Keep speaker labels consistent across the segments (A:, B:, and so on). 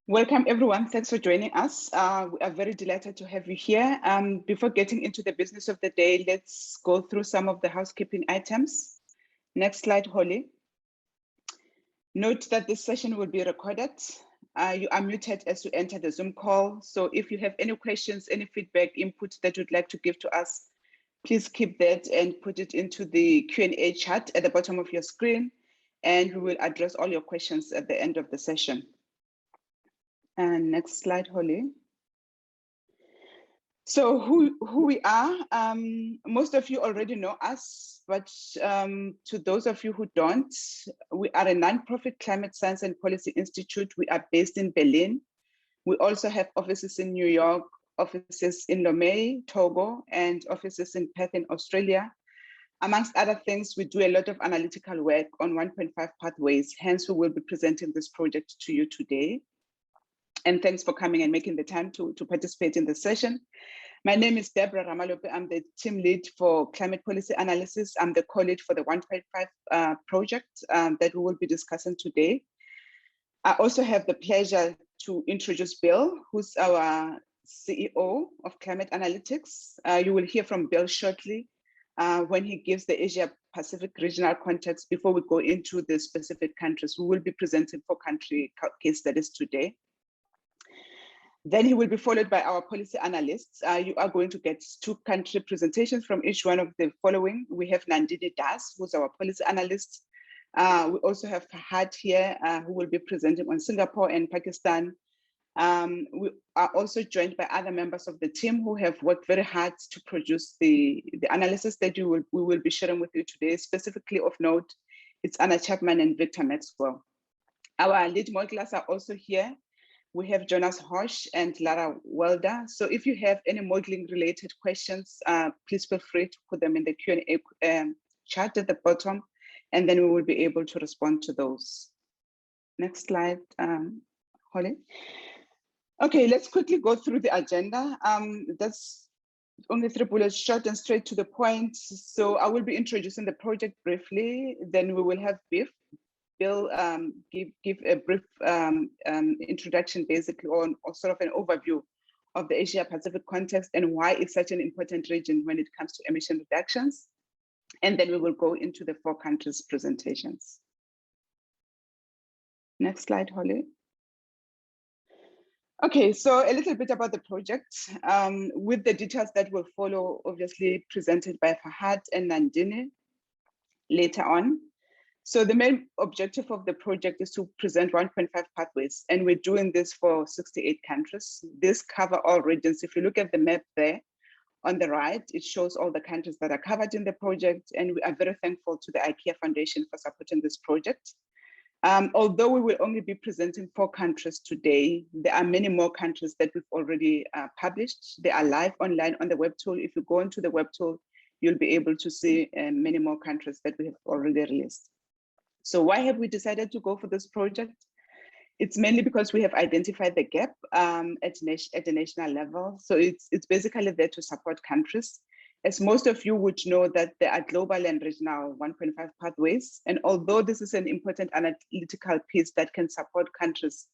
A: Welcome, everyone. Thanks for joining us. We are very delighted to have you here. Before getting into the business of the day, let's go through some of the housekeeping items. Next slide, Holly. Note that this session will be recorded. You are muted as you enter the Zoom call. So if you have any questions, any feedback, input that you'd like to give to us, please keep that and put it into the Q&A chat at the bottom of your screen, and we will address all your questions at the end of the session. And next slide, Holly. So who we are, most of you already know us, but to those of you who don't, we are a non-profit climate science and policy institute. We are based in Berlin. We also have offices in New York, offices in Lomé, Togo, and offices in Perth in Australia. Amongst other things, we do a lot of analytical work on 1.5 pathways. Hence, we will be presenting this project to you today. And thanks for coming and making the time to participate in the session. My name is Deborah Ramalope. I'm the team lead for climate policy analysis. I'm the co-lead for the 1.5 project that we will be discussing today. I also have the pleasure to introduce Bill, who's our CEO of Climate Analytics. You will hear from Bill shortly when he gives the Asia Pacific regional context before we go into the specific countries. We will be presenting 4 country case studies today. Then he will be followed by our policy analysts. You are going to get 2 country presentations from each one of the following. We have Nandini Das, who's our policy analyst. We also have Fahad here, who will be presenting on Singapore and Pakistan. We are also joined by other members of the team who have worked very hard to produce the analysis that we will be sharing with you today. Specifically of note, it's Anna Chapman and Victor Maxwell. Our lead modelers are also here. We have Jonas Hosch and Lara Welder. So if you have any modeling related questions, please feel free to put them in the Q&A chat at the bottom, and then we will be able to respond to those. Next slide, Holly. Okay, let's quickly go through the agenda. That's only 3 bullets, short and straight to the point. So I will be introducing the project briefly, then we will have Bill give a brief introduction basically on or sort of an overview of the Asia Pacific context and why it's such an important region when it comes to emission reductions. And then we will go into the 4 countries presentations. Next slide, Holly. Okay, so a little bit about the project with the details that will follow, obviously presented by Fahad and Nandini later on. So the main objective of the project is to present 1.5 pathways, and we're doing this for 68 countries. This covers all regions. If you look at the map there on the right, it shows all the countries that are covered in the project, and we are very thankful to the IKEA Foundation for supporting this project. Although we will only be presenting 4 countries today, there are many more countries that we've already published. They are live online on the web tool. If you go into the web tool, you'll be able to see many more countries that we have already released. So why have we decided to go for this project? It's mainly because we have identified the gap at the national level. So it's basically there to support countries. As most of you would know that there are global and regional 1.5 pathways. And although this is an important analytical piece that can support countries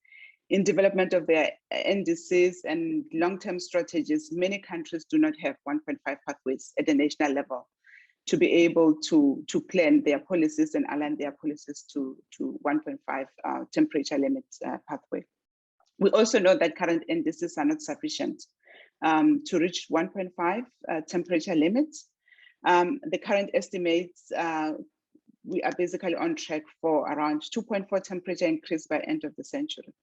A: in development of their NDCs and long-term strategies, many countries do not have 1.5 pathways at the national level to be able to plan their policies and align their policies to 1.5 temperature limit pathway. We also know that current NDCs are not sufficient to reach 1.5 temperature limits. The current estimates, we are basically on track for around 2.4 temperature increase by end of the century.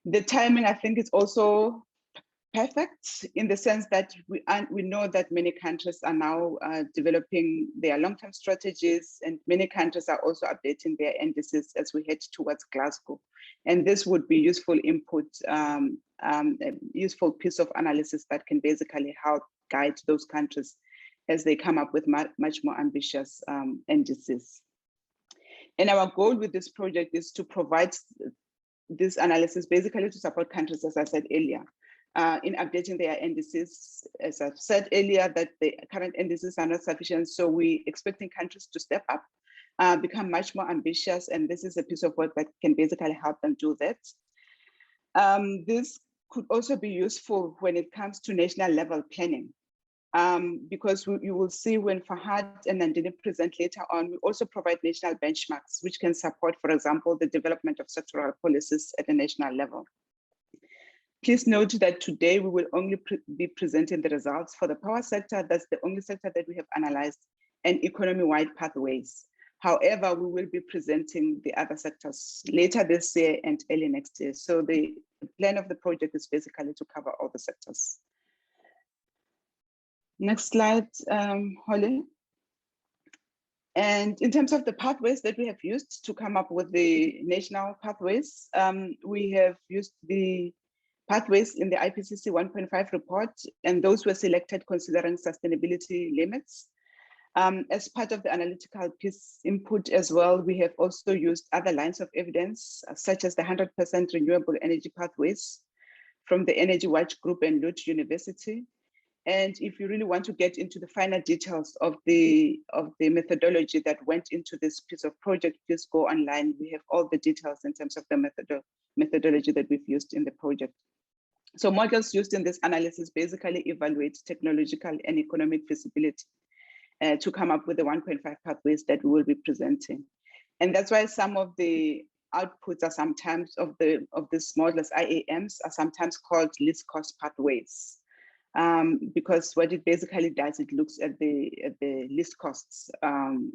A: The timing, I think, is also perfect in the sense that we know that many countries are now developing their long-term strategies, and many countries are also updating their NDCs as we head towards Glasgow. And this would be useful input, a useful piece of analysis that can basically help guide those countries as they come up with much more ambitious NDCs. And our goal with this project is to provide this analysis basically to support countries, as I said earlier, in updating their NDCs. As I've said earlier, that the current NDCs are not sufficient, so we're expecting countries to step up, become much more ambitious, and this is a piece of work that can basically help them do that. This could also be useful when it comes to national level planning, because you will see when Fahad and Nandini present later on, we also provide national benchmarks, which can support, for example, the development of sectoral policies at a national level. Please note that today we will only be presenting the results for the power sector. That's the only sector that we have analyzed, and economy-wide pathways. However, we will be presenting the other sectors later this year and early next year. So the plan of the project is basically to cover all the sectors. Next slide, Holly. And in terms of the pathways that we have used to come up with the national pathways, we have used the pathways in the IPCC 1.5 report, and those were selected considering sustainability limits. As part of the analytical piece input as well, we have also used other lines of evidence, such as the 100% renewable energy pathways from the Energy Watch Group and Lund University. And if you really want to get into the finer details of the methodology that went into this piece of project, please go online. We have all the details in terms of the methodology that we've used in the project. So models used in this analysis basically evaluate technological and economic feasibility to come up with the 1.5 pathways that we will be presenting. And that's why some of the outputs are sometimes of these models, IAMs, are sometimes called least cost pathways. Because what it basically does, it looks at the least costs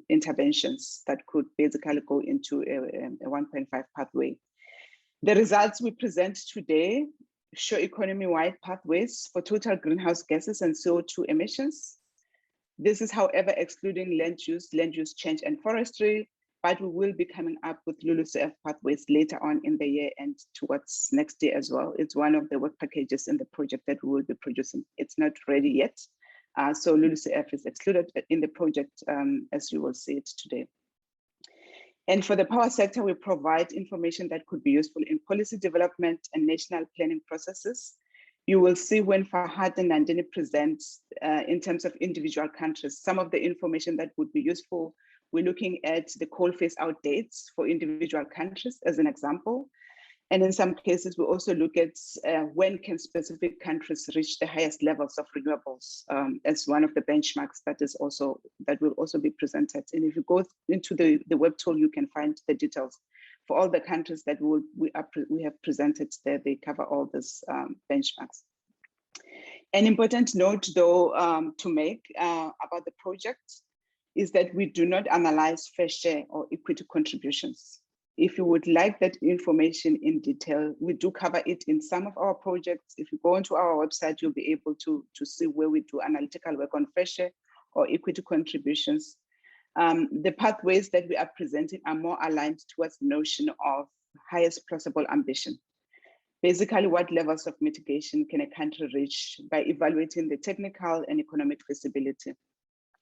A: interventions that could basically go into a 1.5 pathway. The results we present today show economy-wide pathways for total greenhouse gases and CO2 emissions. This is, however, excluding land use change and forestry, but we will be coming up with LULUCF pathways later on in the year and towards next year as well. It's one of the work packages in the project that we will be producing. It's not ready yet. So LULUCF is excluded in the project as you will see it today. And for the power sector, we provide information that could be useful in policy development and national planning processes. You will see when Fahad and Nandini present in terms of individual countries, some of the information that would be useful. We're looking at the coal phase out dates for individual countries as an example. And in some cases, we also look at when can specific countries reach the highest levels of renewables as one of the benchmarks that will also be presented. And if you go into the web tool, you can find the details for all the countries that we have presented there. They cover all these benchmarks. An important note, though, to make about the project is that we do not analyze fair share or equity contributions. If you would like that information in detail, we do cover it in some of our projects. If you go onto our website, you'll be able to see where we do analytical work on fair share or equity contributions. The pathways that we are presenting are more aligned towards the notion of highest possible ambition. Basically, what levels of mitigation can a country reach by evaluating the technical and economic feasibility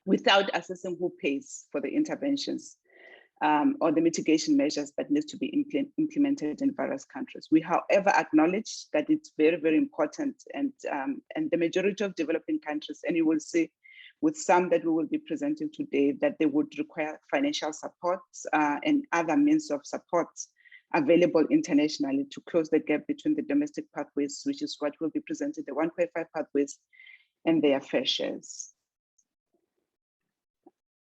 A: without assessing who pays for the interventions or the mitigation measures that need to be implemented in various countries. We, however, acknowledge that it's very, very important, and the majority of developing countries, and you will see with some that we will be presenting today, that they would require financial support and other means of support available internationally to close the gap between the domestic pathways, which is what will be presented, the 1.5 pathways, and their fair shares.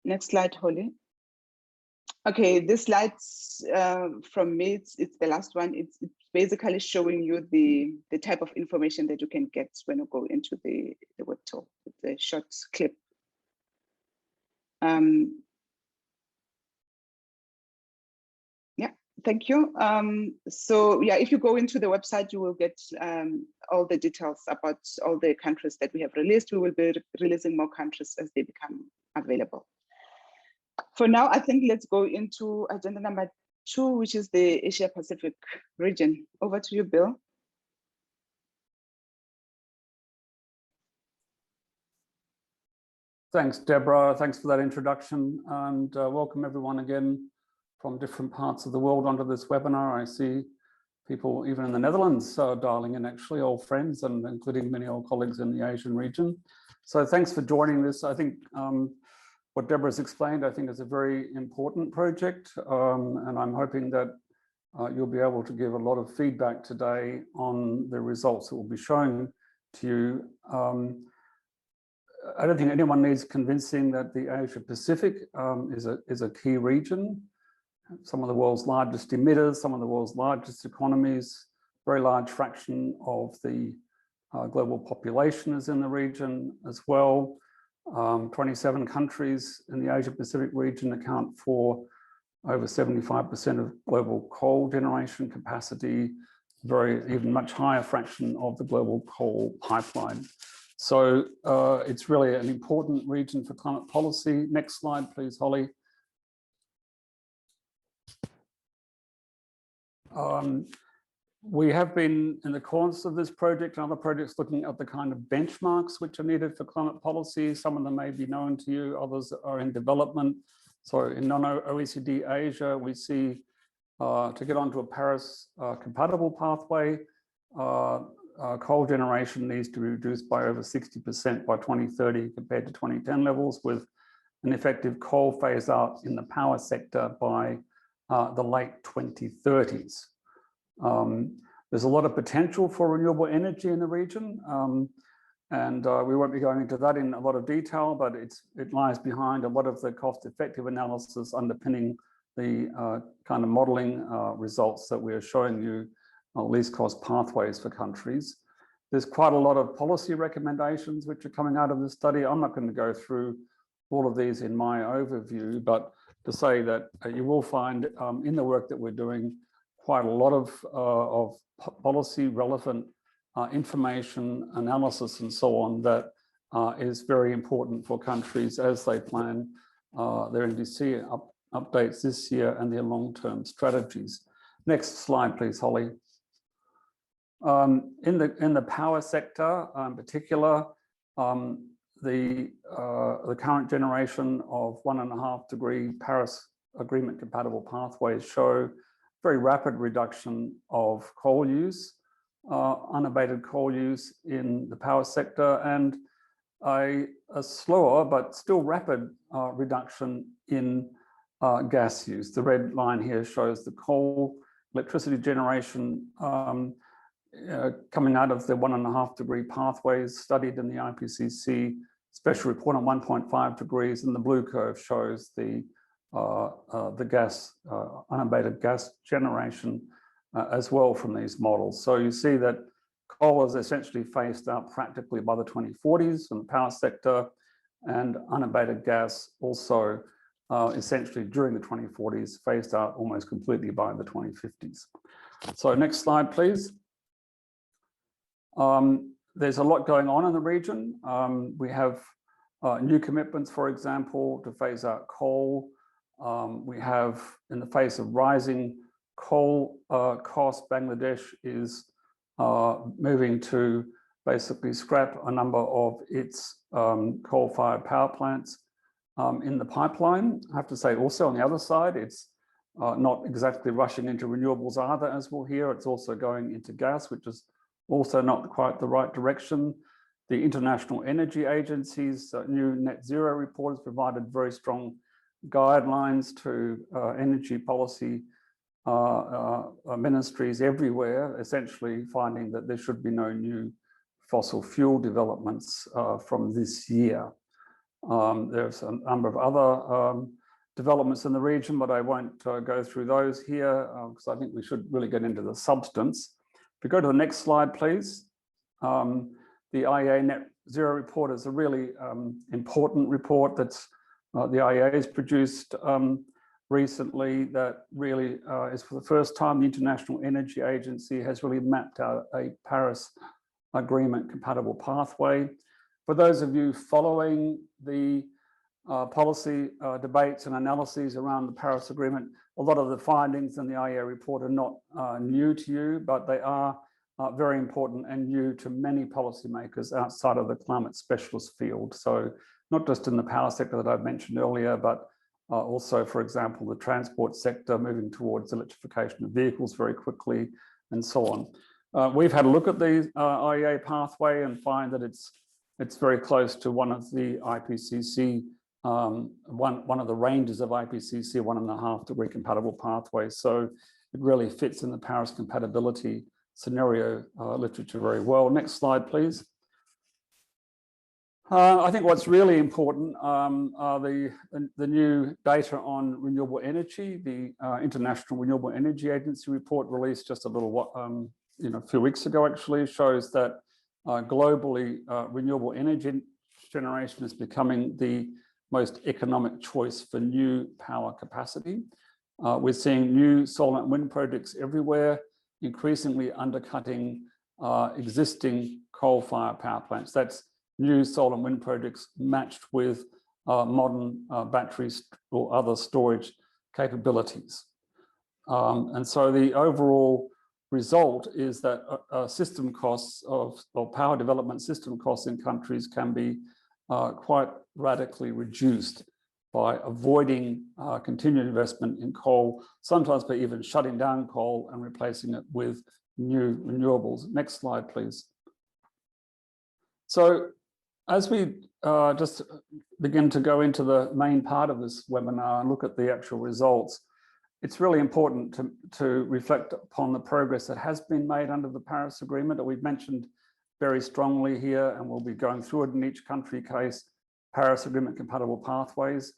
A: Next slide, Holly. Okay, this slide from me, it's the last one. It's basically showing you the type of information that you can get when you go into the web tool. It's a short clip. Yeah, thank you. So yeah, if you go into the website, you will get all the details about all the countries that we have released. We will be releasing more countries as they become available. For now, I think let's go into agenda number 2, which is the Asia Pacific region. Over to you, Bill.
B: Thanks, Deborah. Thanks for that introduction, and welcome everyone again from different parts of the world onto this webinar. I see people even in the Netherlands dialing in, actually, old friends, and including many old colleagues in the Asian region. So thanks for joining this. I think what Deborah's explained, I think, is a very important project, and I'm hoping that you'll be able to give a lot of feedback today on the results that will be shown to you. I don't think anyone needs convincing that the Asia Pacific is a key region. Some of the world's largest emitters, some of the world's largest economies, very large fraction of the global population is in the region as well. 27 countries in the Asia Pacific region account for over 75% of global coal generation capacity, even much higher fraction of the global coal pipeline. So it's really an important region for climate policy. Next slide, please, Holly. We have been, in the course of this project and other projects, looking at the kind of benchmarks which are needed for climate policy. Some of them may be known to you, others are in development. So in non-OECD Asia, we see to get onto a Paris compatible pathway, coal generation needs to be reduced by over 60% by 2030 compared to 2010 levels, with an effective coal phase out in the power sector by the late 2030s. There's a lot of potential for renewable energy in the region, and we won't be going into that in a lot of detail, but it lies behind a lot of the cost-effective analysis underpinning the kind of modelling results that we are showing you, least cost pathways for countries. There's quite a lot of policy recommendations which are coming out of this study. I'm not going to go through all of these in my overview, but to say that you will find in the work that we're doing quite a lot of policy relevant information, analysis and so on that is very important for countries as they plan their NDC updates this year and their long-term strategies. Next slide, please, Holly. In the power sector in particular, the current generation of 1.5 degree Paris Agreement compatible pathways show very rapid reduction of coal use, unabated coal use in the power sector, and a slower but still rapid reduction in gas use. The red line here shows the coal electricity generation coming out of the 1.5 degree pathways studied in the IPCC special report on 1.5 degrees, and the blue curve shows the gas, unabated gas generation as well from these models. So you see that coal is essentially phased out practically by the 2040s in the power sector, and unabated gas also essentially during the 2040s, phased out almost completely by the 2050s. So next slide, please. There's a lot going on in the region. We have new commitments, for example, to phase out coal. We have, in the face of rising coal costs, Bangladesh is moving to basically scrap a number of its coal-fired power plants in the pipeline. I have to say also on the other side, it's not exactly rushing into renewables either, as we'll hear. It's also going into gas, which is also not quite the right direction. The International Energy Agency's new net zero report has provided very strong guidelines to energy policy ministries everywhere, essentially finding that there should be no new fossil fuel developments from this year. There's a number of other developments in the region, but I won't go through those here because I think we should really get into the substance. If we go to the next slide, please. The IEA Net Zero report is a really important report that's the IEA has produced recently that really is for the first time the International Energy Agency has really mapped out a Paris Agreement compatible pathway. For those of you following the policy debates and analyses around the Paris Agreement, a lot of the findings in the IEA report are not new to you, but they are very important and new to many policymakers outside of the climate specialist field. So not just in the power sector that I've mentioned earlier, but also, for example, the transport sector moving towards electrification of vehicles very quickly and so on. We've had a look at the IEA pathway and find that it's very close to one of the IPCC, one of the ranges of IPCC 1.5 degree compatible pathways. So it really fits in the Paris compatibility scenario literature very well. Next slide, please. I think what's really important are the new data on renewable energy. The International Renewable Energy Agency report released just a few weeks ago actually shows that globally renewable energy generation is becoming the most economic choice for new power capacity. We're seeing new solar and wind projects everywhere, increasingly undercutting existing coal-fired power plants. That's new solar and wind projects matched with modern batteries or other storage capabilities. And so the overall result is that system costs or power development system costs in countries can be quite radically reduced by avoiding continued investment in coal, sometimes by even shutting down coal and replacing it with new renewables. Next slide, please. So as we just begin to go into the main part of this webinar and look at the actual results, it's really important to reflect upon the progress that has been made under the Paris Agreement that we've mentioned very strongly here, and we'll be going through it in each country case, Paris Agreement compatible pathways.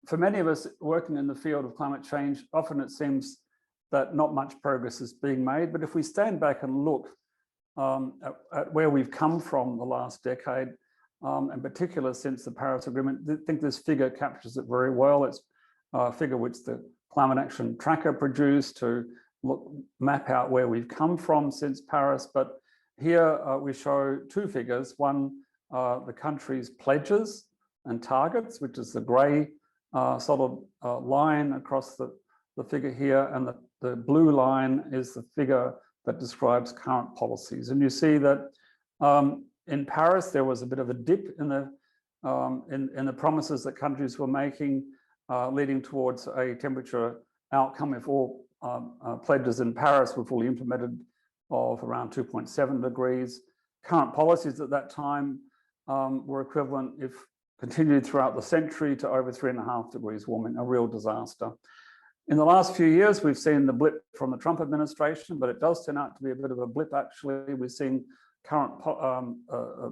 B: For many of us working in the field of climate change, often it seems that not much progress is being made, but if we stand back and look at where we've come from the last decade, in particular since the Paris Agreement, I think this figure captures it very well. It's a figure which the Climate Action Tracker produced to map out where we've come from since Paris. But here we show two figures. One, the country's pledges and targets, which is the grey solid line across the figure here, and the blue line is the figure that describes current policies. And you see that in Paris, there was a bit of a dip in the promises that countries were making, leading towards a temperature outcome if all pledges in Paris were fully implemented of around 2.7 degrees. Current policies at that time were equivalent, if continued throughout the century, to over 3.5 degrees warming, a real disaster. In the last few years, we've seen the blip from the Trump administration, but it does turn out to be a bit of a blip, actually. We've seen current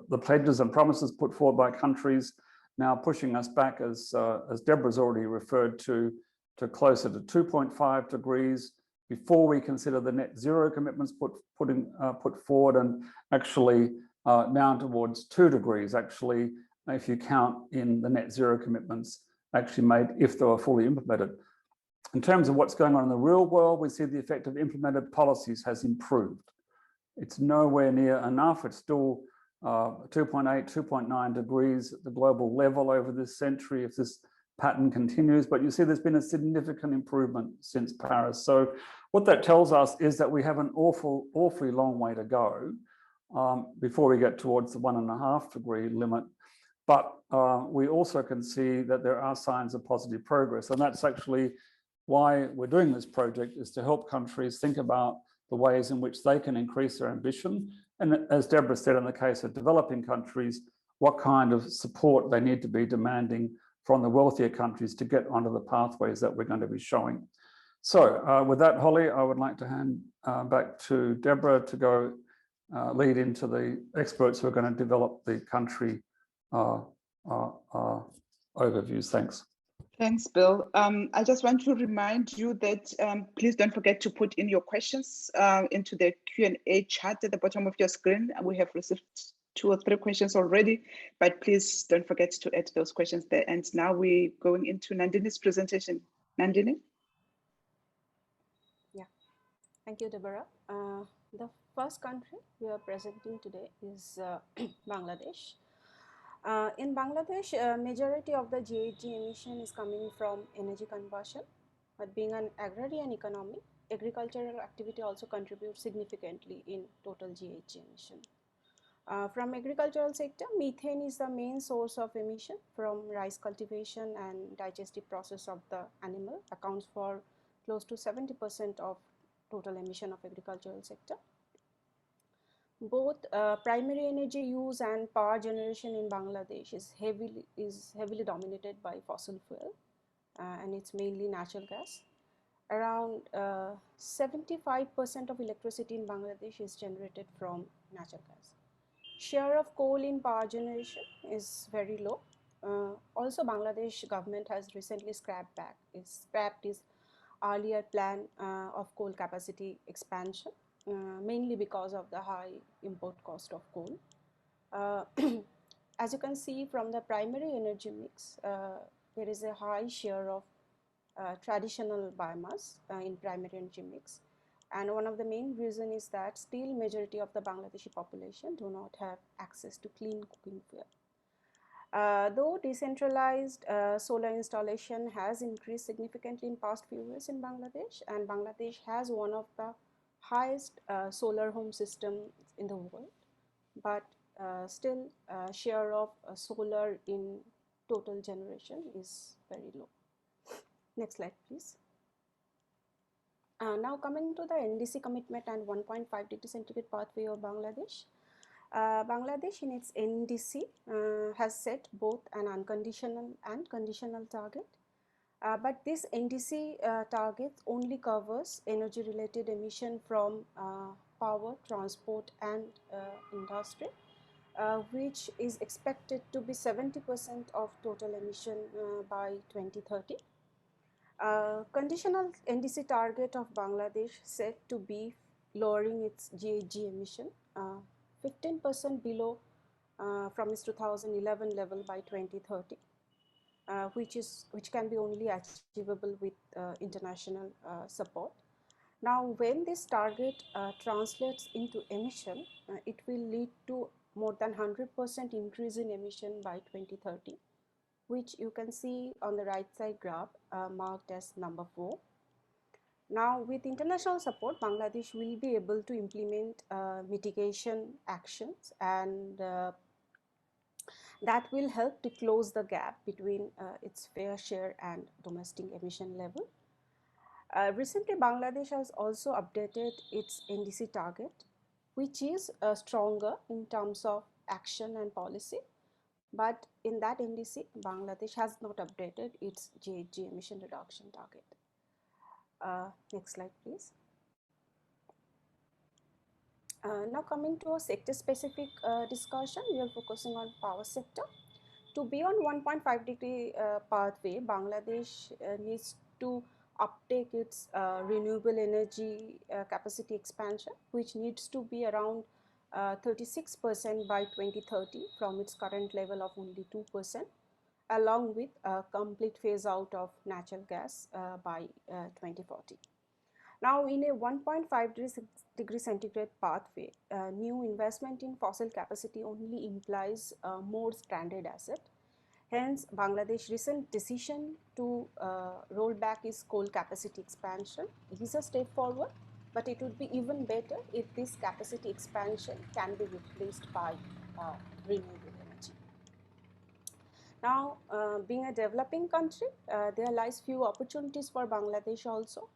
B: the pledges and promises put forward by countries now pushing us back, as Deborah's already referred to closer to 2.5 degrees before we consider the net zero commitments put forward, and actually down towards 2 degrees, actually, if you count in the net zero commitments actually made if they were fully implemented. In terms of what's going on in the real world, we see the effect of implemented policies has improved. It's nowhere near enough. It's still 2.8, 2.9 degrees at the global level over this century if this pattern continues. But you see there's been a significant improvement since Paris. So what that tells us is that we have an awfully long way to go before we get towards the 1.5 degree limit. But we also can see that there are signs of positive progress. And that's actually why we're doing this project, is to help countries think about the ways in which they can increase their ambition. And as Deborah said, in the case of developing countries, what kind of support they need to be demanding from the wealthier countries to get onto the pathways that we're going to be showing. So with that, Holly, I would like to hand back to Deborah to go lead into the experts who are going to develop the country overviews. Thanks.
A: Thanks, Bill. I just want to remind you that please don't forget to put in your questions into the Q&A chat at the bottom of your screen. We have received 2 or 3 questions already, but please don't forget to add those questions there. And now we're going into Nandini's presentation. Nandini?
C: Yeah, thank you, Deborah. The first country we are presenting today is Bangladesh. In Bangladesh, majority of the GHG emission is coming from energy conversion, but being an agrarian economy, agricultural activity also contributes significantly in total GHG emission. From agricultural sector, methane is the main source of emission from rice cultivation, and digestive process of the animal accounts for close to 70% of total emission of agricultural sector. Both primary energy use and power generation in Bangladesh is heavily dominated by fossil fuel, and it's mainly natural gas. around 75% of electricity in Bangladesh is generated from natural gas. Share of coal in power generation is very low. Also, Bangladesh government has recently scrapped its earlier plan of coal capacity expansion, mainly because of the high import cost of coal. As you can see from the primary energy mix, there is a high share of traditional biomass in primary energy mix. And one of the main reason is that still majority of the Bangladeshi population do not have access to clean cooking fuel. Though decentralized solar installation has increased significantly in past few years in Bangladesh, and Bangladesh has one of the highest solar home systems in the world, but still share of solar in total generation is very low. Next slide, please. Now coming to the NDC commitment and 1.5 degree centigrade pathway of Bangladesh. Bangladesh in its NDC has set both an unconditional and conditional target. But this NDC target only covers energy related emission from power, transport and industry, which is expected to be 70% of total emission by 2030. Conditional NDC target of Bangladesh set to be lowering its GHG emission 15% below from its 2011 level by 2030, which can be only achievable with international support. Now, when this target translates into emission, it will lead to more than 100% increase in emission by 2030, which you can see on the right side graph marked as number 4. Now, with international support, Bangladesh will be able to implement mitigation actions, and that will help to close the gap between its fair share and domestic emission level. Recently, Bangladesh has also updated its NDC target, which is stronger in terms of action and policy. But in that NDC, Bangladesh has not updated its GHG emission reduction target. Next slide, please. Now coming to a sector-specific discussion, we are focusing on power sector. To be on 1.5 degree pathway, Bangladesh needs to uptake its renewable energy capacity expansion, which needs to be around 36% by 2030 from its current level of only 2%, along with a complete phase out of natural gas by 2040. Now, in a 1.5 degree centigrade pathway, new investment in fossil capacity only implies more stranded asset. Hence, Bangladesh's recent decision to roll back its coal capacity expansion is a step forward, but it would be even better if this capacity expansion can be replaced by renewable energy. Now, being a developing country, there lies few opportunities for Bangladesh also.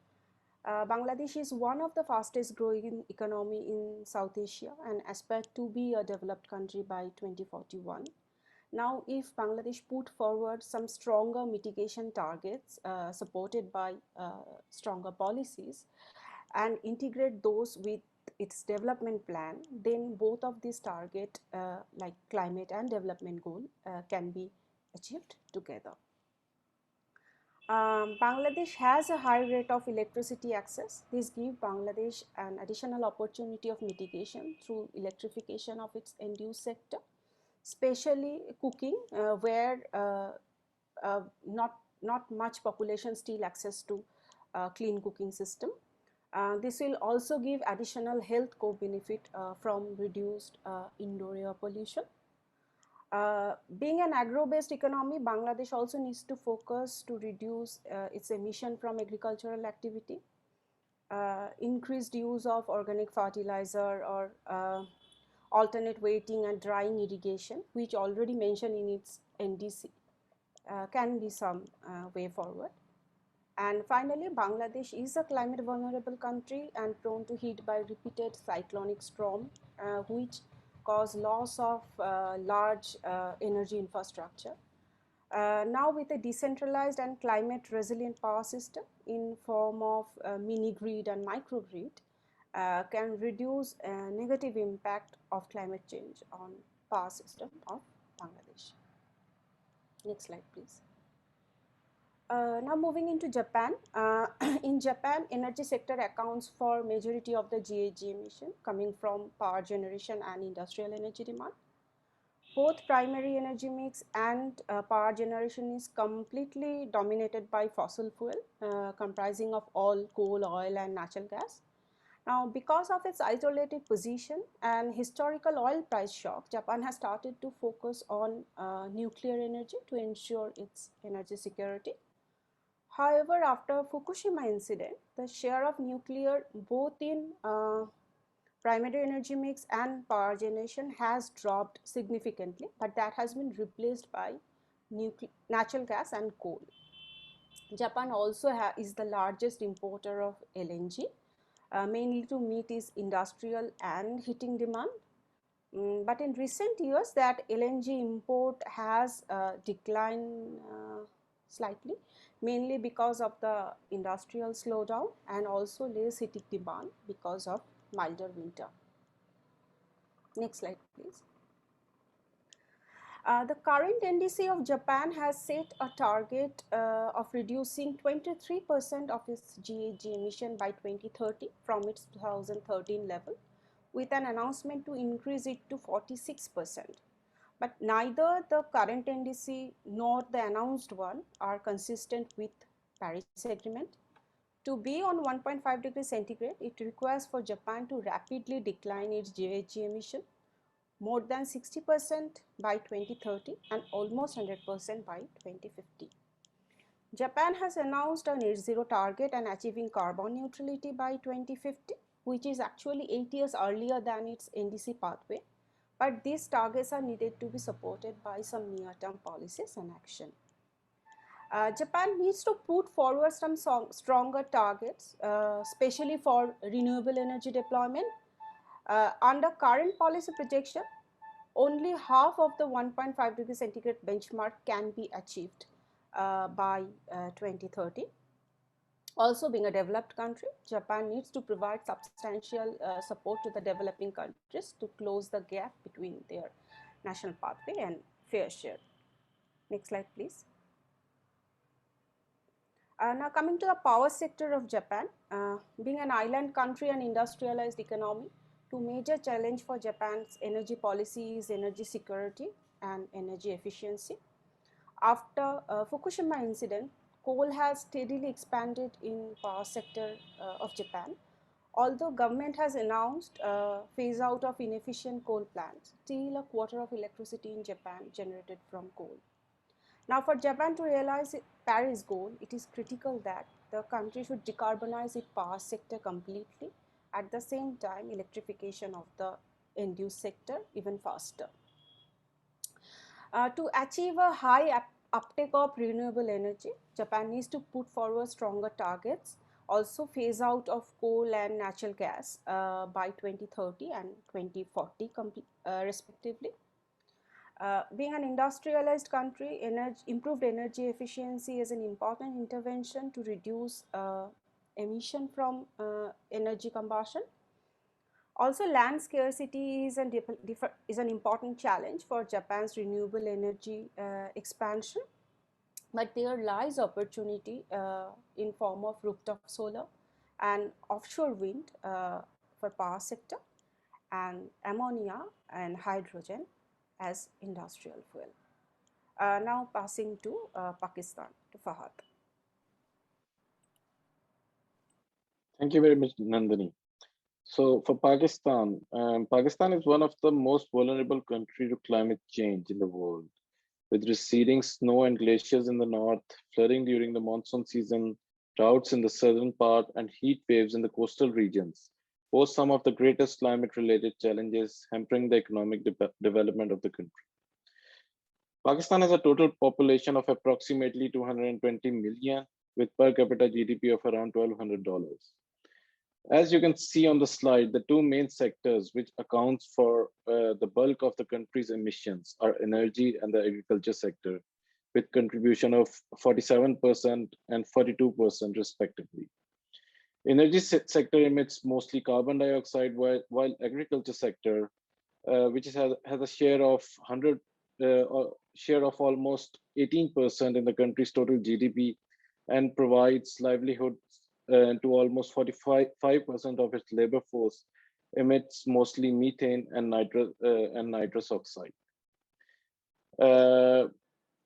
C: Bangladesh is one of the fastest growing economy in South Asia and aspires to be a developed country by 2041. Now, if Bangladesh put forward some stronger mitigation targets supported by stronger policies and integrate those with its development plan, then both of these targets like climate and development goal can be achieved together. Bangladesh has a high rate of electricity access. This gives Bangladesh an additional opportunity of mitigation through electrification of its end-use sector, especially cooking, where not much population still access to clean cooking system. This will also give additional health co-benefit from reduced indoor air pollution. Being an agro-based economy, Bangladesh also needs to focus to reduce its emission from agricultural activity, increased use of organic fertilizer or alternate wetting and drying irrigation, which already mentioned in its NDC, can be some way forward. And finally, Bangladesh is a climate vulnerable country and prone to hit by repeated cyclonic storm, which cause loss of large energy infrastructure. Now, with a decentralized and climate resilient power system, in form of mini grid and microgrid can reduce a negative impact of climate change on power system of Bangladesh. Next slide, please. Now moving into Japan. In Japan, energy sector accounts for majority of the GHG emission coming from power generation and industrial energy demand. Both primary energy mix and power generation is completely dominated by fossil fuel, comprising of all coal, oil and natural gas. Now, because of its isolated position and historical oil price shock, Japan has started to focus on nuclear energy to ensure its energy security. However, after Fukushima incident, the share of nuclear both in primary energy mix and power generation has dropped significantly, but that has been replaced by natural gas and coal. Japan also is the largest importer of LNG, mainly to meet its industrial and heating demand. But in recent years, that LNG import has declined slightly, mainly because of the industrial slowdown and also less heating demand because of milder winter. Next slide, please. The current NDC of Japan has set a target of reducing 23% of its GHG emission by 2030 from its 2013 level, with an announcement to increase it to 46%. But neither the current NDC nor the announced one are consistent with Paris Agreement. To be on 1.5 degrees centigrade, it requires for Japan to rapidly decline its GHG emission more than 60% by 2030 and almost 100% by 2050. Japan has announced a net zero target and achieving carbon neutrality by 2050, which is actually 8 years earlier than its NDC pathway. But these targets are needed to be supported by some near-term policies and action. Japan needs to put forward some stronger targets, especially for renewable energy deployment. Under current policy projection, only half of the 1.5 degrees centigrade benchmark can be achieved by 2030. Also, being a developed country, Japan needs to provide substantial support to the developing countries to close the gap between their national pathway and fair share. Next slide, please. Now coming to the power sector of Japan, being an island country and industrialized economy, two major challenges for Japan's energy policy is energy security and energy efficiency. After Fukushima incident, coal has steadily expanded in power sector of Japan. Although government has announced phase out of inefficient coal plants, still a quarter of electricity in Japan generated from coal. Now, for Japan to realize its Paris goal, it is critical that the country should decarbonize its power sector completely. At the same time, electrification of the end-use sector even faster. To achieve a high uptake of renewable energy, Japan needs to put forward stronger targets, also phase out of coal and natural gas by 2030 and 2040 respectively. Being an industrialized country, improved energy efficiency is an important intervention to reduce emission from energy combustion. Also, land scarcity is an important challenge for Japan's renewable energy expansion, but there lies opportunity in form of rooftop solar and offshore wind for power sector, and ammonia and hydrogen as industrial fuel. Now passing to Pakistan, to Fahad.
D: Thank you very much, Nandini. So for Pakistan, Pakistan is one of the most vulnerable countries to climate change in the world, with receding snow and glaciers in the north, flooding during the monsoon season, droughts in the southern part, and heat waves in the coastal regions pose some of the greatest climate-related challenges hampering the economic development of the country. Pakistan has a total population of approximately 220 million, with per capita GDP of around $1,200. As you can see on the slide, the two main sectors which accounts for the bulk of the country's emissions are energy and the agriculture sector, with contribution of 47% and 42% respectively. Energy sector emits mostly carbon dioxide, while agriculture sector, which has a share of share of almost 18% in the country's total GDP, and provides livelihood to almost 45% of its labor force, emits mostly methane and nitrous oxide.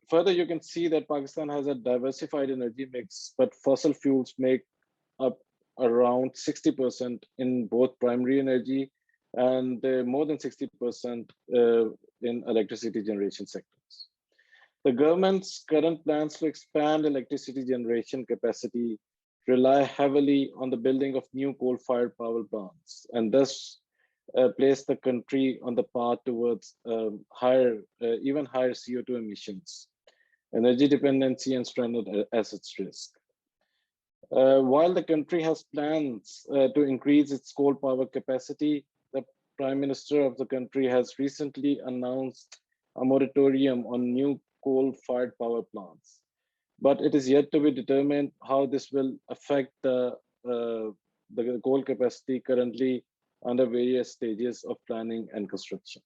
D: Further, you can see that Pakistan has a diversified energy mix, but fossil fuels make up around 60% in both primary energy and more than 60% in electricity generation sectors. The government's current plans to expand electricity generation capacity rely heavily on the building of new coal-fired power plants, and thus place the country on the path towards even higher CO2 emissions, energy dependency, and stranded assets risk. While the country has plans to increase its coal power capacity, the Prime Minister of the country has recently announced a moratorium on new coal-fired power plants. But it is yet to be determined how this will affect the coal capacity currently under various stages of planning and construction.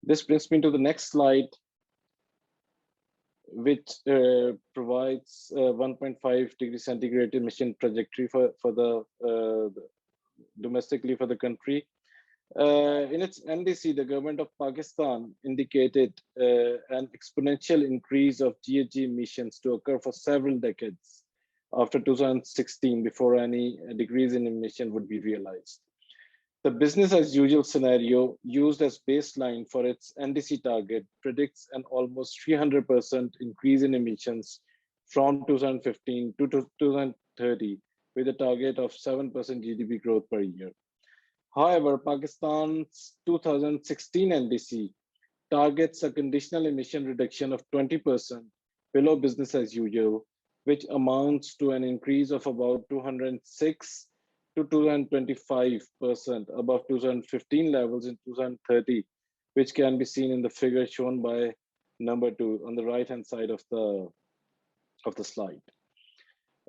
D: This brings me to the next slide, which provides 1.5 degree centigrade emission trajectory for the domestically for the country. In its NDC, the government of Pakistan indicated an exponential increase of GHG emissions to occur for several decades after 2016 before any decrease in emission would be realized. The business as usual scenario used as baseline for its NDC target predicts an almost 300% increase in emissions from 2015 to 2030 with a target of 7% GDP growth per year. However, Pakistan's 2016 NDC targets a conditional emission reduction of 20% below business as usual, which amounts to an increase of about 206 to 225% above 2015 levels in 2030, which can be seen in the figure shown by number 2 on the right-hand side of the slide.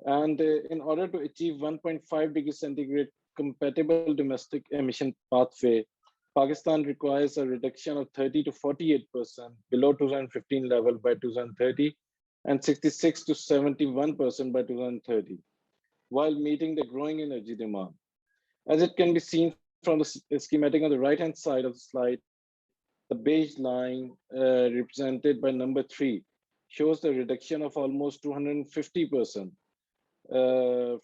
D: And in order to achieve 1.5 degree centigrade compatible domestic emission pathway, Pakistan requires a reduction of 30 to 48% below 2015 level by 2030 and 66 to 71% by 2030, while meeting the growing energy demand. As it can be seen from the schematic on the right-hand side of the slide, the beige line represented by number 3 shows the reduction of almost 250%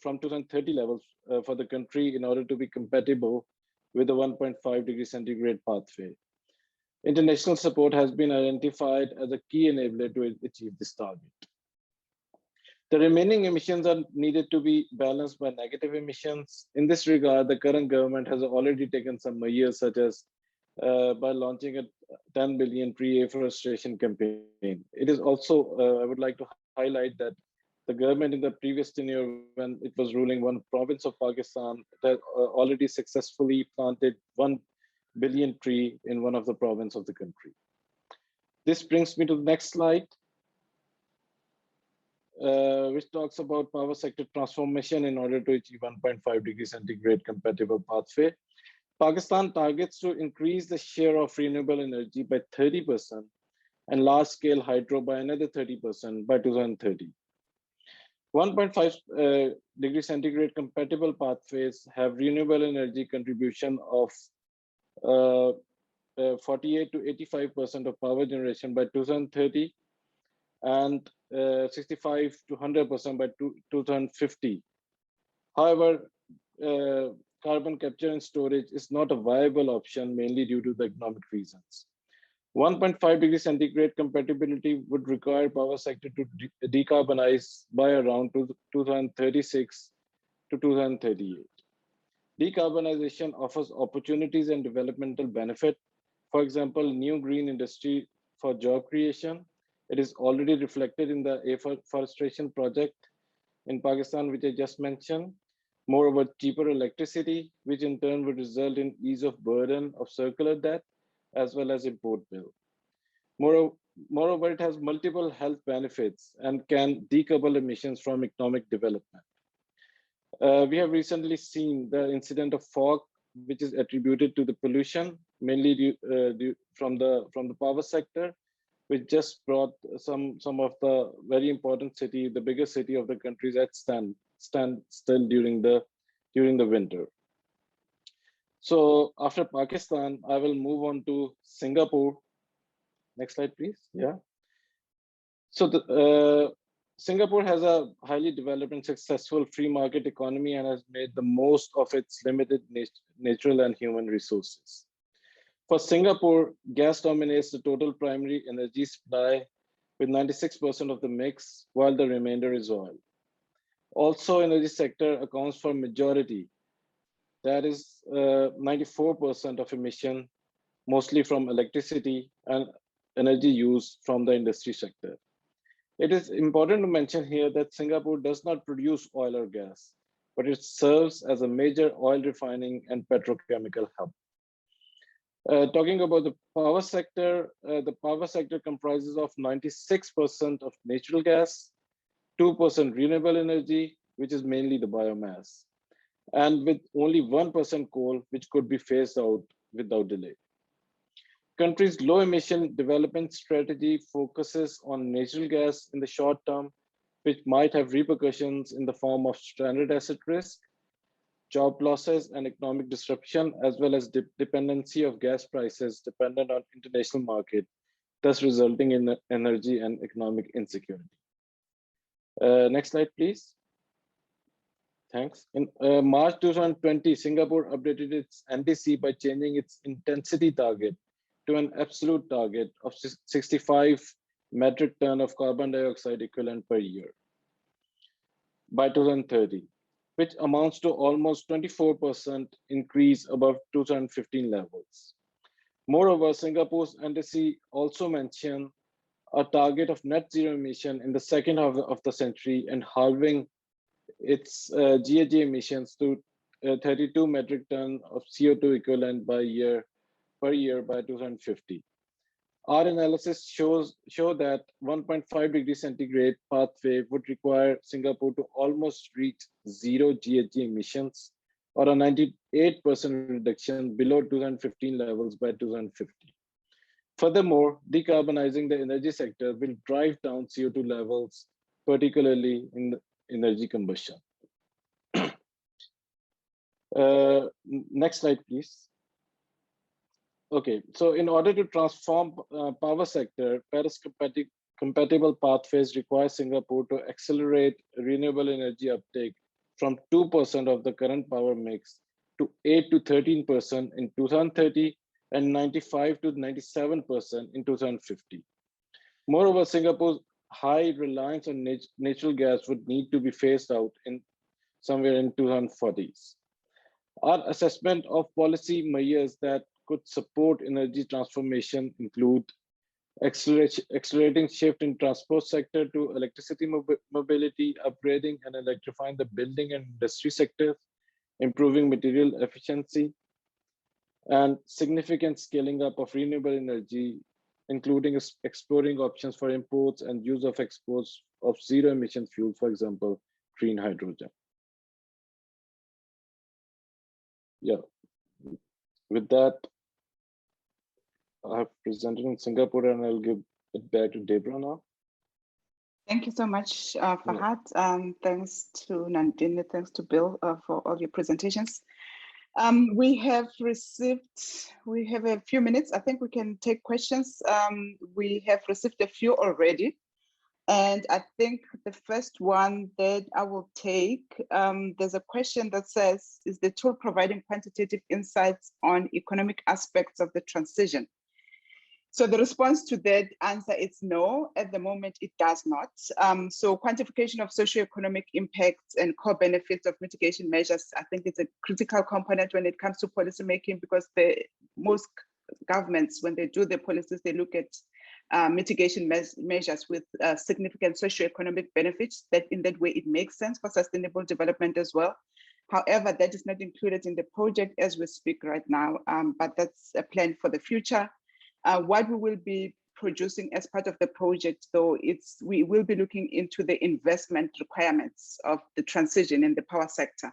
D: from 2030 levels for the country in order to be compatible with the 1.5 degree centigrade pathway. International support has been identified as a key enabler to achieve this target. The remaining emissions are needed to be balanced by negative emissions. In this regard, the current government has already taken some measures, such as by launching a 10 billion tree afforestation campaign. It is also, I would like to highlight that the government in the previous tenure, when it was ruling one province of Pakistan, that already successfully planted 1 billion tree in one of the provinces of the country. This brings me to the next slide, which talks about power sector transformation in order to achieve 1.5 degree centigrade compatible pathway. Pakistan targets to increase the share of renewable energy by 30% and large-scale hydro by another 30% by 2030. 1.5 degree centigrade compatible pathways have renewable energy contribution of 48 to 85% of power generation by 2030 and 65 to 100% by 2050. However, carbon capture and storage is not a viable option, mainly due to the economic reasons. 1.5 degree centigrade compatibility would require power sector to decarbonize by around 2036 to 2038. Decarbonization offers opportunities and developmental benefit. For example, new green industry for job creation. It is already reflected in the afforestation project in Pakistan, which I just mentioned. Moreover, cheaper electricity, which in turn would result in ease of burden of circular debt, as well as import bill. Moreover, it has multiple health benefits and can decouple emissions from economic development. We have recently seen the incident of fog, which is attributed to the pollution, mainly from the power sector, which just brought some of the very important city, the biggest city of the countries at standstill during the winter. So after Pakistan, I will move on to Singapore. Next slide, please. Yeah. So Singapore has a highly developed and successful free market economy and has made the most of its limited natural and human resources. For Singapore, gas dominates the total primary energy supply with 96% of the mix, while the remainder is oil. Also, energy sector accounts for majority, that is 94% of emission, mostly from electricity and energy use from the industry sector. It is important to mention here that Singapore does not produce oil or gas, but it serves as a major oil refining and petrochemical hub. Talking about the power sector comprises of 96% of natural gas, 2% renewable energy, which is mainly the biomass, and with only 1% coal, which could be phased out without delay. Country's low emission development strategy focuses on natural gas in the short term, which might have repercussions in the form of stranded asset risk, job losses, and economic disruption, as well as dependency of gas prices dependent on international market, thus resulting in energy and economic insecurity. Next slide, please. Thanks. In March 2020, Singapore updated its NDC by changing its intensity target to an absolute target of 65 metric ton of carbon dioxide equivalent per year by 2030, which amounts to almost 24% increase above 2015 levels. Moreover, Singapore's NDC also mentioned a target of net zero emission in the second half of the century and halving its GHG emissions to 32 metric ton of CO2 equivalent per year by 2050. Our analysis show that 1.5 degrees centigrade pathway would require Singapore to almost reach zero GHG emissions or a 98% reduction below 2015 levels by 2050. Furthermore, decarbonizing the energy sector will drive down CO2 levels, particularly in the energy combustion. Next slide, please. Okay, so in order to transform power sector, Paris-compatible pathways require Singapore to accelerate renewable energy uptake from 2% of the current power mix to 8 to 13% in 2030 and 95 to 97% in 2050. Moreover, Singapore's high reliance on natural gas would need to be phased out in somewhere in 2040s. Our assessment of policy measures that could support energy transformation include accelerating shift in transport sector to electricity mobility, upgrading and electrifying the building and industry sectors, improving material efficiency, and significant scaling up of renewable energy, including exploring options for imports and use of exports of zero emission fuel, for example, green hydrogen. Yeah, with that, I have presented in Singapore and I'll give it back to Deborah now.
A: Thank you so much, Fahad. Thanks to Nandini, thanks to Bill for all your presentations. We have a few minutes. I think we can take questions. We have received a few already. And I think the first one that I will take, there's a question that says, is the tool providing quantitative insights on economic aspects of the transition? So the response to that answer is no, at the moment it does not. So quantification of socioeconomic impacts and core benefits of mitigation measures, I think it's a critical component when it comes to policy making, because most governments, when they do their policies, they look at mitigation measures with significant socioeconomic benefits. That in that way, it makes sense for sustainable development as well. However, that is not included in the project as we speak right now, but that's a plan for the future. What we will be producing as part of the project, though, we will be looking into the investment requirements of the transition in the power sector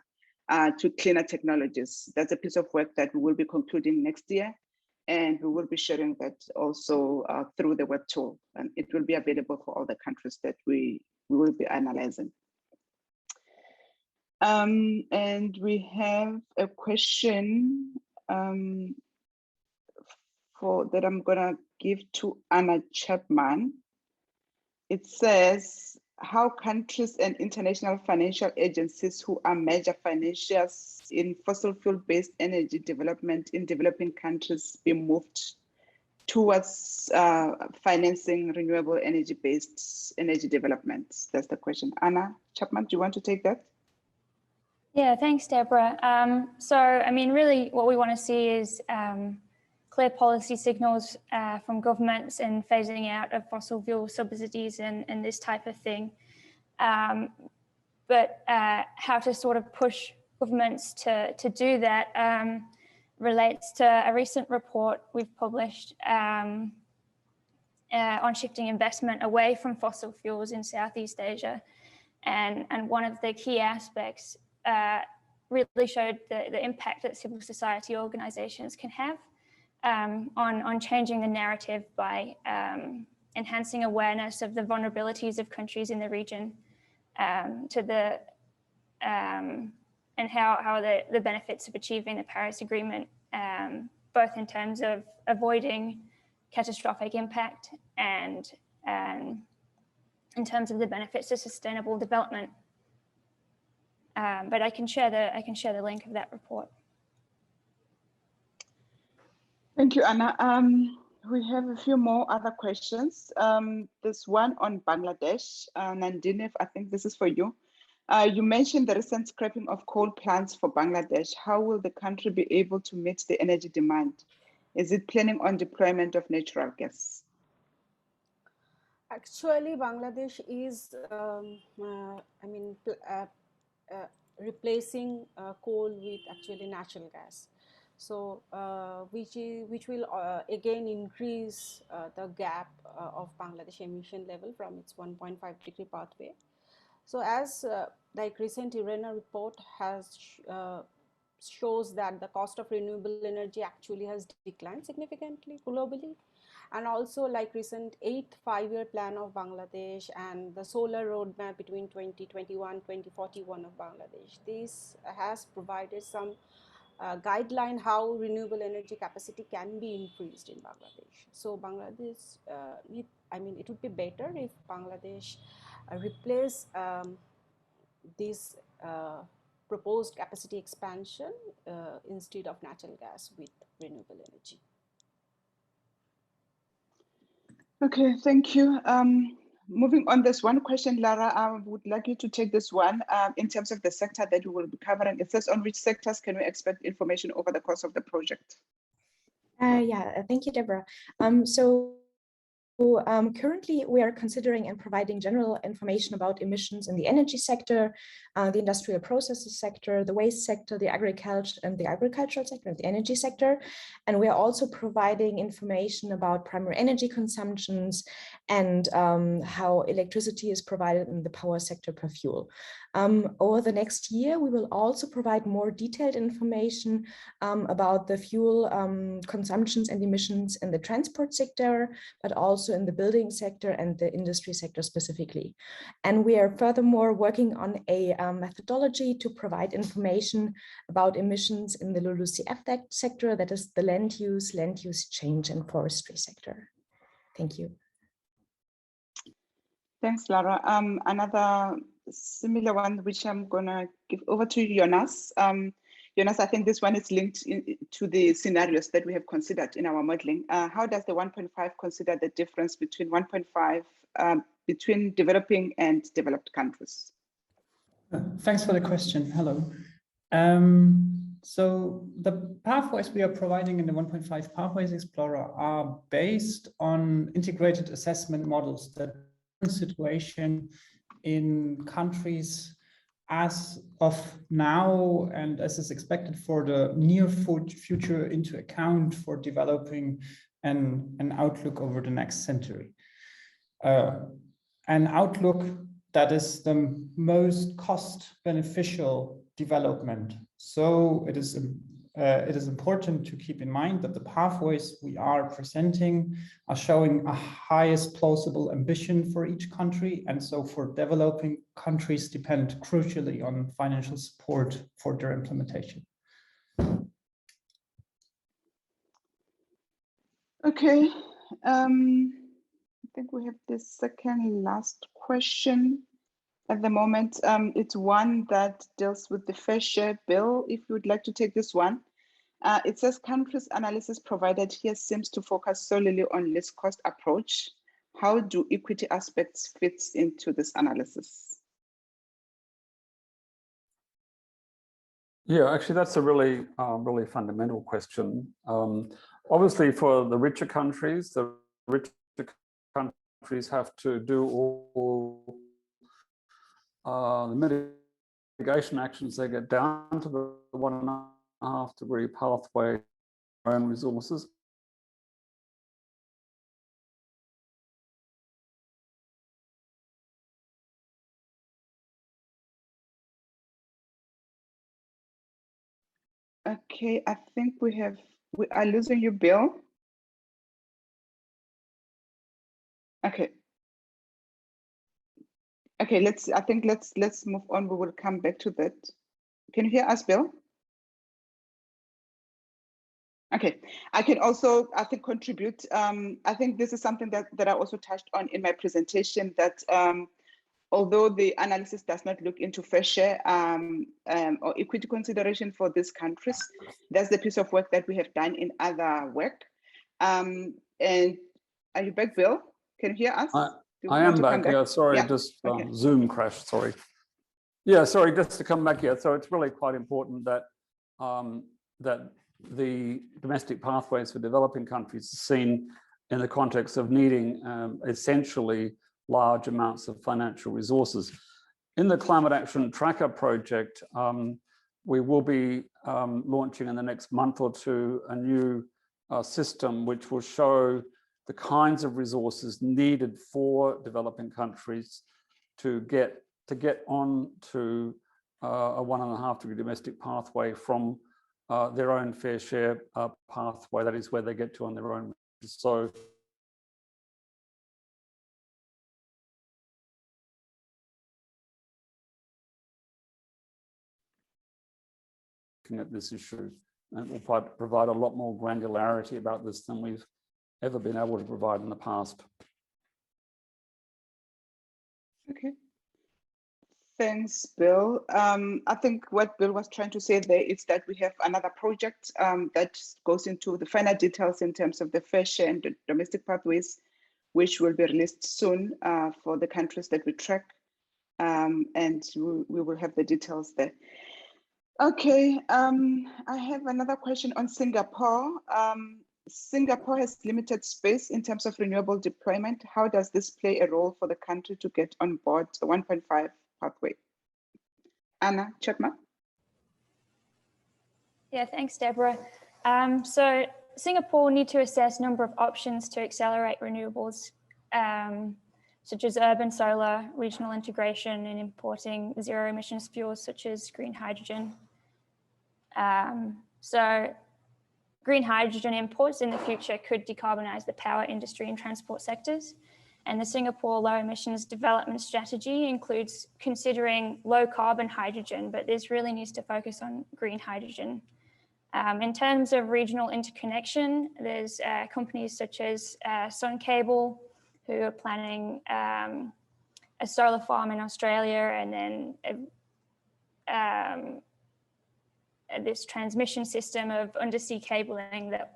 A: to cleaner technologies. That's a piece of work that we will be concluding next year, and we will be sharing that also through the web tool, and it will be available for all the countries that we will be analyzing. And we have a question that I'm gonna give to Anna Chapman. It says, how countries and international financial agencies who are major financiers in fossil fuel-based energy development in developing countries be moved towards financing renewable energy-based energy developments? That's the question. Anna Chapman, do you want to take that?
E: Yeah, thanks, Deborah. So, I mean, really what we want to see is clear policy signals from governments in phasing out of fossil fuel subsidies and this type of thing. But how to sort of push governments to do that relates to a recent report we've published on shifting investment away from fossil fuels in Southeast Asia. And one of the key aspects really showed the impact that civil society organizations can have on changing the narrative by enhancing awareness of the vulnerabilities of countries in the region to the and how the benefits of achieving the Paris Agreement, both in terms of avoiding catastrophic impact and in terms of the benefits to sustainable development. But I can share the link of that report.
A: Thank you, Anna. We have a few more other questions. There's one on Bangladesh. Nandini, I think this is for you. You mentioned the recent scrapping of coal plants for Bangladesh. How will the country be able to meet the energy demand? Is it planning on deployment of natural gas?
C: Actually, Bangladesh is, replacing coal with actually natural gas. So, which will again increase the gap of Bangladesh emission level from its 1.5 degree pathway. So, as like recent IRENA report has shows that the cost of renewable energy actually has declined significantly globally, and also like recent 8th five-year plan of Bangladesh and the solar roadmap between 2021-2041 of Bangladesh. This has provided some guideline how renewable energy capacity can be increased in Bangladesh. So Bangladesh, it would be better if Bangladesh replace this proposed capacity expansion instead of natural gas with renewable energy.
A: Okay, thank you. Moving on, there's one question, Lara, I would like you to take this one in terms of the sector that we will be covering. It says, on which sectors can we expect information over the course of the project?
F: Yeah, thank you, Deborah. Currently, we are considering and providing general information about emissions in the energy sector, the industrial processes sector, the waste sector, the agricultural sector, the energy sector. And we are also providing information about primary energy consumptions and how electricity is provided in the power sector per fuel. Over the next year, we will also provide more detailed information about the fuel consumptions and emissions in the transport sector, but also in the building sector and the industry sector specifically. And we are furthermore working on a methodology to provide information about emissions in the LULUCF sector, that is the land use change and forestry sector. Thank you.
A: Thanks, Lara. Another similar one, which I'm gonna give over to Jonas. Jonas, I think this one is linked to the scenarios that we have considered in our modeling. How does the 1.5 consider the difference between 1.5 between developing and developed countries?
G: Thanks for the question. Hello. So the pathways we are providing in the 1.5 Pathways Explorer are based on integrated assessment models that situation in countries as of now and as is expected for the near future into account for developing an outlook over the next century. An outlook that is the most cost beneficial development. So it is important to keep in mind that the pathways we are presenting are showing a highest plausible ambition for each country. And so for developing countries depend crucially on financial support for their implementation.
A: Okay, I think we have the second last question at the moment. It's one that deals with the fair share bill. If you would like to take this one. It says countries analysis provided here seems to focus solely on least cost approach. How do equity aspects fit into this analysis?
B: Yeah, actually, that's a really, really fundamental question. Obviously, for the richer countries have to do all the mitigation actions. They get down to the 1.5 degree pathway, own resources.
A: Okay, I think we are losing you, Bill. Okay. Okay, let's move on. We will come back to that. Can you hear us, Bill? Okay, I can also, I think, contribute. I think this is something that I also touched on in my presentation, that although the analysis does not look into fair share or equity consideration for these countries, that's the piece of work that we have done in other work. And are you back, Bill? Can you hear us?
B: I am back. Yeah, sorry,
A: yeah.
B: just
A: Okay.
B: Zoom crashed. Sorry. Yeah, sorry. Just to come back here. So it's really quite important that that the domestic pathways for developing countries are seen in the context of needing essentially large amounts of financial resources. In the Climate Action Tracker project, we will be launching in the next month or two a new system which will show the kinds of resources needed for developing countries to get on to a 1.5 degree domestic pathway from their own fair share pathway. That is where they get to on their own. So looking at this issue, and will provide a lot more granularity about this than we've ever been able to provide in the past.
A: Okay. Thanks, Bill. I think what Bill was trying to say there is that we have another project that goes into the final details in terms of the fair share and the domestic pathways, which will be released soon for the countries that we track. And we will have the details there. Okay, I have another question on Singapore. Singapore has limited space in terms of renewable deployment. How does this play a role for the country to get on board the 1.5 pathway? Anna Chapman.
E: Yeah, thanks, Deborah. So Singapore need to assess a number of options to accelerate renewables, such as urban solar, regional integration, and importing zero emissions fuels such as green hydrogen. So green hydrogen imports in the future could decarbonize the power industry and transport sectors. And the Singapore low emissions development strategy includes considering low carbon hydrogen, but this really needs to focus on green hydrogen. In terms of regional interconnection, there's companies such as Sun Cable, who are planning a solar farm in Australia, and then this transmission system of undersea cabling that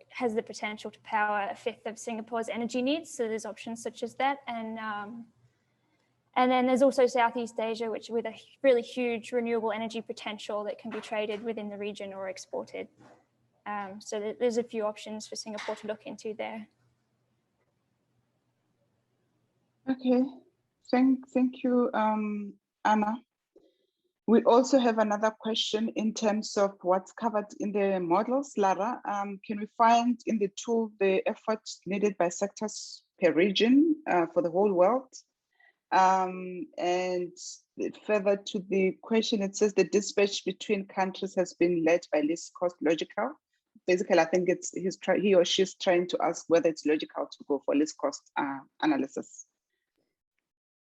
E: has the potential to power 1/5 of Singapore's energy needs. So there's options such as that. And then there's also Southeast Asia, which with a really huge renewable energy potential that can be traded within the region or exported. So there's a few options for Singapore to look into there.
A: Okay, thank you, Anna. We also have another question in terms of what's covered in the models. Lara, can we find in the tool the efforts needed by sectors per region for the whole world? And further to the question, it says the dispatch between countries has been led by least cost logical. Basically, I think it's he or she's trying to ask whether it's logical to go for least cost analysis.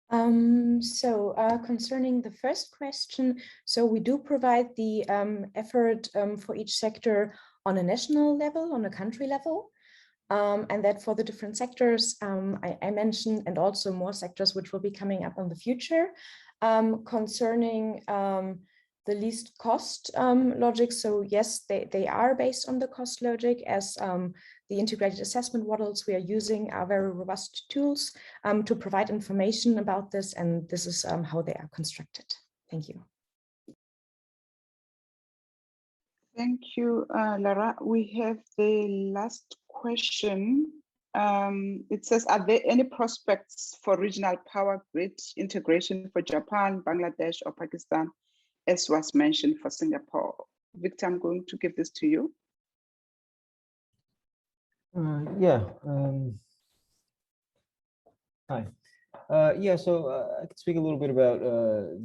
F: Concerning the first question, so we do provide the effort for each sector on a national level, on a country level, and that for the different sectors I mentioned, and also more sectors which will be coming up in the future. Concerning the least cost logic, so yes, they are based on the cost logic, as the integrated assessment models we are using are very robust tools to provide information about this, and this is how they are constructed. Thank you.
A: Thank you, Lara. We have the last question. It says, are there any prospects for regional power grid integration for Japan, Bangladesh, or Pakistan, as was mentioned for Singapore? Victor, I'm going to give this to you.
H: Hi. So I could speak a little bit about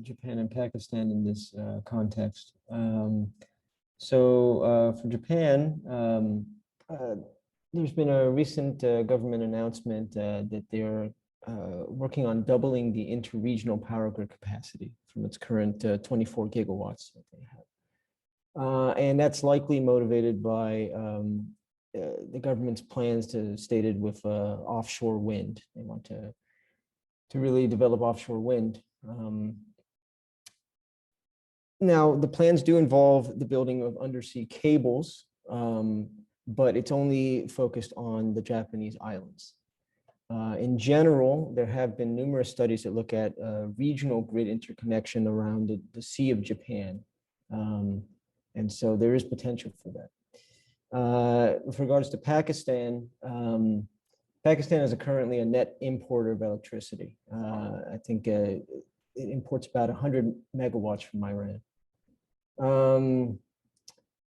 H: Japan and Pakistan in this context. For Japan, there's been a recent government announcement that they're working on doubling the interregional power grid capacity from its current 24 gigawatts that they have. And that's likely motivated by the government's plans stated with offshore wind. They want to really develop offshore wind. Now, the plans do involve the building of undersea cables, but it's only focused on the Japanese islands. In general, there have been numerous studies that look at regional grid interconnection around the Sea of Japan. And so there is potential for that. With regards to Pakistan, Pakistan is currently a net importer of electricity. I think it imports about 100 megawatts from Iran.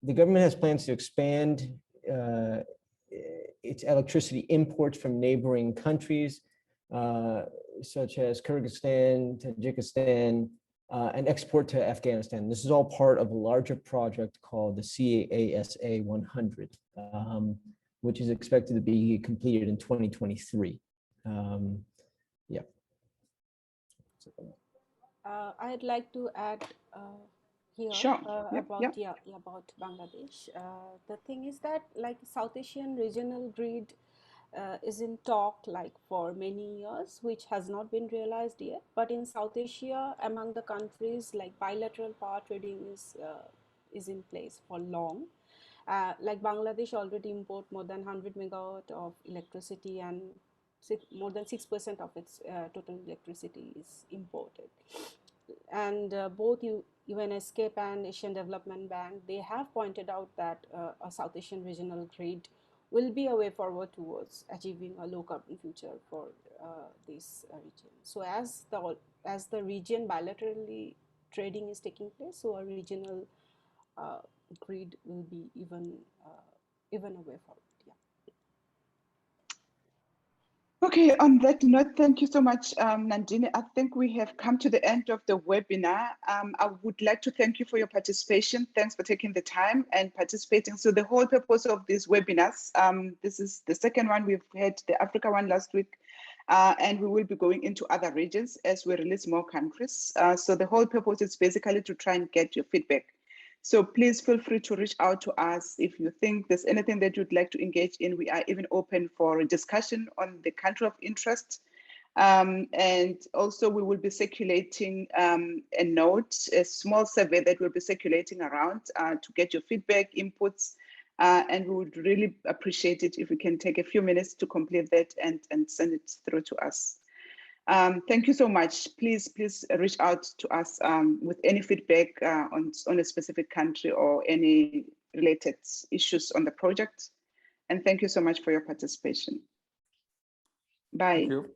H: The government has plans to expand its electricity imports from neighboring countries, such as Kyrgyzstan, Tajikistan, and export to Afghanistan. This is all part of a larger project called the CASA 100, which is expected to be completed in 2023.
C: I'd like to add here
A: Sure.
C: about Bangladesh. The thing is that like South Asian regional grid is in talk like for many years, which has not been realized yet. But in South Asia, among the countries, like bilateral power trading is in place for long. Like Bangladesh already import more than 100 megawatt of electricity, and more than 6% of its total electricity is imported. And both UNESCAPE and Asian Development Bank, they have pointed out that a South Asian regional grid will be a way forward towards achieving a low carbon future for this region. So as the region bilaterally trading is taking place, so a regional grid will be even a way forward.
A: Okay, on that note, thank you so much, Nandini. I think we have come to the end of the webinar. I would like to thank you for your participation. Thanks for taking the time and participating. So the whole purpose of these webinars, this is the second one. We've had the Africa one last week, and we will be going into other regions as we release more countries. So the whole purpose is basically to try and get your feedback. So please feel free to reach out to us if you think there's anything that you'd like to engage in. We are even open for a discussion on the country of interest. And also we will be circulating a note, a small survey that will be circulating around to get your feedback, inputs, and we would really appreciate it if we can take a few minutes to complete that and send it through to us. Thank you so much. Please reach out to us with any feedback on a specific country or any related issues on the project. And thank you so much for your participation. Bye.
B: Thank you.